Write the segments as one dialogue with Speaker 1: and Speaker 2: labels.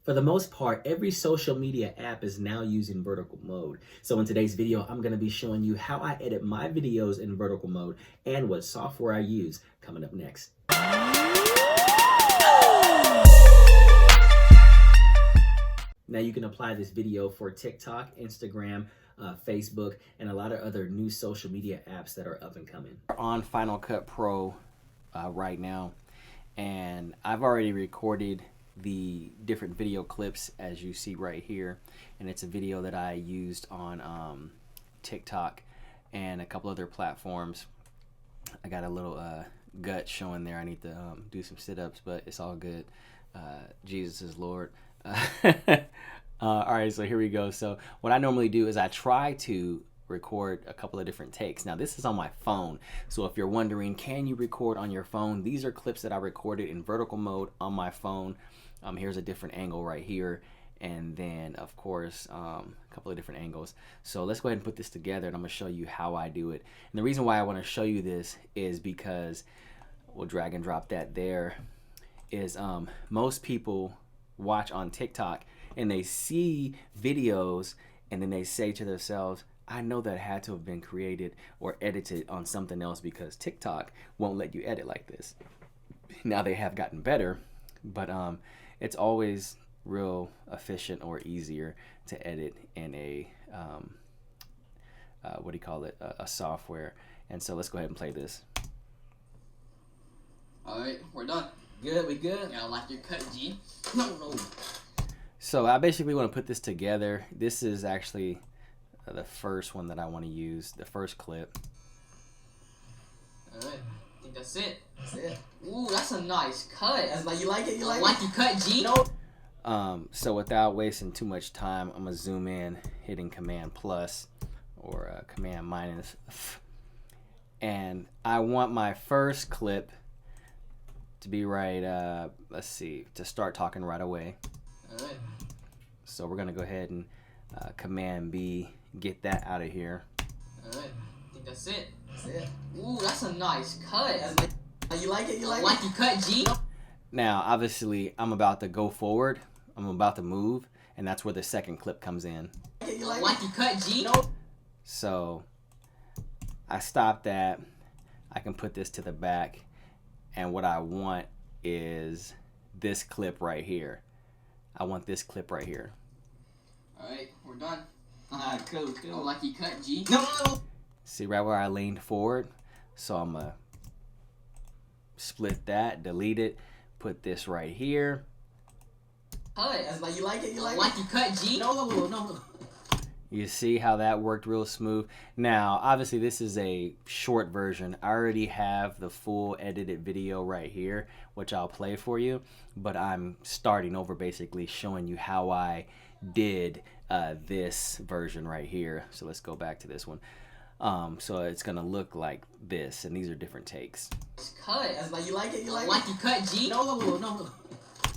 Speaker 1: For the most part, every social media app is now using vertical mode. So in today's video, I'm going to be showing you how I edit my videos in vertical mode and what software I use coming up next. Now you can apply this video for TikTok, Instagram, Facebook, and a lot of other new social media apps that are up and coming. We're on Final Cut Pro right now, and I've already recorded the different video clips as you see right here, and it's a video that I used on TikTok and a couple other platforms. I got a little gut showing there. I need to do some sit-ups, but it's all good. Jesus is Lord. All right, so here we go. So what I normally do is I try to record a couple of different takes. Now this is on my phone, so if you're wondering, can you record on your phone, these are clips that I recorded in vertical mode on my phone. Here's a different angle right here, and then of course a couple of different angles. So let's go ahead and put this together, and I'm gonna show you how I do it. And the reason why I want to show you this is because we'll drag and drop that there, is most people watch on TikTok and they see videos and then they say to themselves, I know that had to have been created or edited on something else because TikTok won't let you edit like this. Now they have gotten better, but it's always real efficient or easier to edit in a what do you call it, a software. And so let's go ahead and play this.
Speaker 2: All right, we're done.
Speaker 3: Good, we good?
Speaker 2: Yeah, I like your cut, G. No.
Speaker 1: So I basically want to put this together. This is actually the first one that I want to use, the first clip.
Speaker 2: All right, I think that's it.
Speaker 3: That's it.
Speaker 2: Ooh, that's a nice cut.
Speaker 3: That's like, you like it? You like it?
Speaker 2: Like your cut, G.
Speaker 3: No.
Speaker 1: So without wasting too much time, I'm gonna zoom in, hitting Command plus or Command minus, and I want my first clip to be right. Let's see, to start talking right away.
Speaker 2: All right.
Speaker 1: So we're gonna go ahead and Command B, get that out of here.
Speaker 2: All right, I think that's it.
Speaker 3: That's it.
Speaker 2: Ooh, that's a nice cut.
Speaker 3: That's like, you like it? You like it?
Speaker 2: Like your cut, G.
Speaker 1: Now, obviously, I'm about to go forward. I'm about to move, and that's where the second clip comes in.
Speaker 3: You like
Speaker 2: Like your cut, G.
Speaker 3: No.
Speaker 1: So I stop that. I can put this to the back, and what I want is this clip right here. I want this clip right here.
Speaker 2: All right, we're done.
Speaker 3: Alright, cool.
Speaker 2: Oh, like your cut, G.
Speaker 3: No.
Speaker 1: See right where I leaned forward? So I'm gonna split that, delete it, put this right here.
Speaker 2: Cut.
Speaker 3: That's like, you like it? You like
Speaker 2: Like
Speaker 3: it?
Speaker 2: your cut, G.
Speaker 3: No.
Speaker 1: You see how that worked real smooth? Now, obviously this is a short version. I already have the full edited video right here, which I'll play for you, but I'm starting over, basically showing you how I did this version right here. So let's go back to this one. So it's gonna look like this, and these are different takes.
Speaker 2: Cut.
Speaker 3: That's like, you like it? You like
Speaker 2: Like
Speaker 3: it?
Speaker 2: your cut, G.
Speaker 3: No.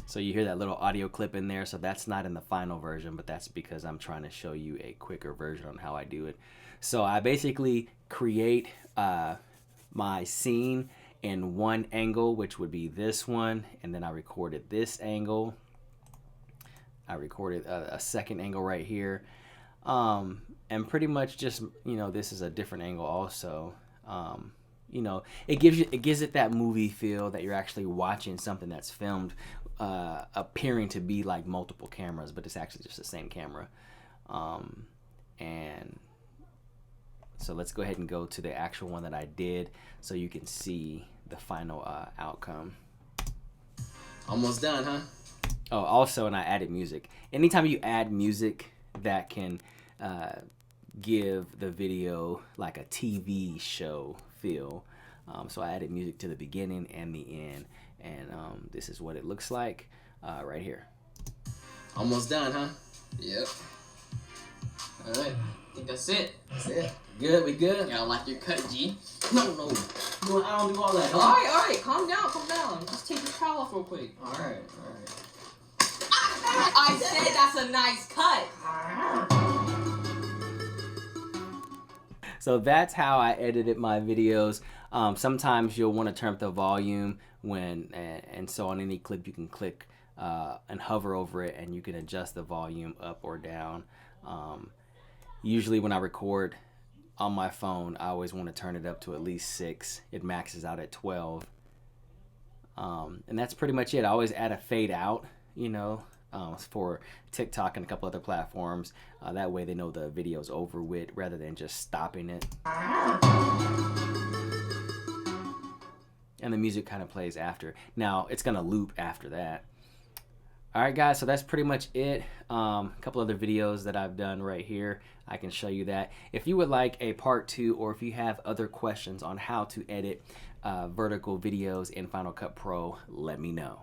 Speaker 1: So you hear that little audio clip in there, so that's not in the final version, but that's because I'm trying to show you a quicker version on how I do it. So I basically create my scene in one angle, which would be this one, and then I recorded this angle. I recorded a second angle right here, and pretty much just, you know, this is a different angle also. You know, it gives it that movie feel that you're actually watching something that's filmed, appearing to be like multiple cameras, but it's actually just the same camera. And so let's go ahead and go to the actual one that I did so you can see the final outcome.
Speaker 3: Almost done, huh?
Speaker 1: Oh, also, and I added music. Anytime you add music, that can give the video like a TV show feel. So I added music to the beginning and the end, and this is what it looks like right here.
Speaker 3: Almost done, huh?
Speaker 2: Yep. All right, I think that's it.
Speaker 3: That's it. Good, we good?
Speaker 2: Yeah, I like your cut, G.
Speaker 3: No. I don't do all that.
Speaker 2: All right, calm down. Just take your towel off real quick.
Speaker 3: All right.
Speaker 2: I said that's a nice cut.
Speaker 1: So that's how I edited my videos. Sometimes you'll want to turn up the volume and so on any clip you can click and hover over it, and you can adjust the volume up or down. Usually when I record on my phone, I always want to turn it up to at least 6. It maxes out at 12. And that's pretty much it. I always add a fade out, you know, for TikTok and a couple other platforms. That way they know the video's over with rather than just stopping it. And the music kind of plays after. Now it's gonna loop after that. All right, guys, so that's pretty much it. A couple other videos that I've done right here. I can show you that. If you would like a part 2, or if you have other questions on how to edit vertical videos in Final Cut Pro, let me know.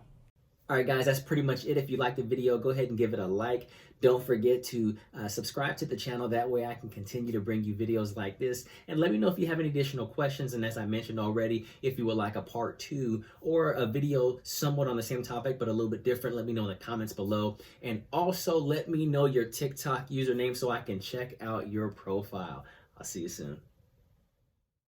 Speaker 1: All right, guys, that's pretty much it. If you liked the video, go ahead and give it a like. Don't forget to subscribe to the channel. That way I can continue to bring you videos like this. And let me know if you have any additional questions. And as I mentioned already, if you would like a part 2 or a video somewhat on the same topic, but a little bit different, let me know in the comments below. And also let me know your TikTok username so I can check out your profile. I'll see you soon.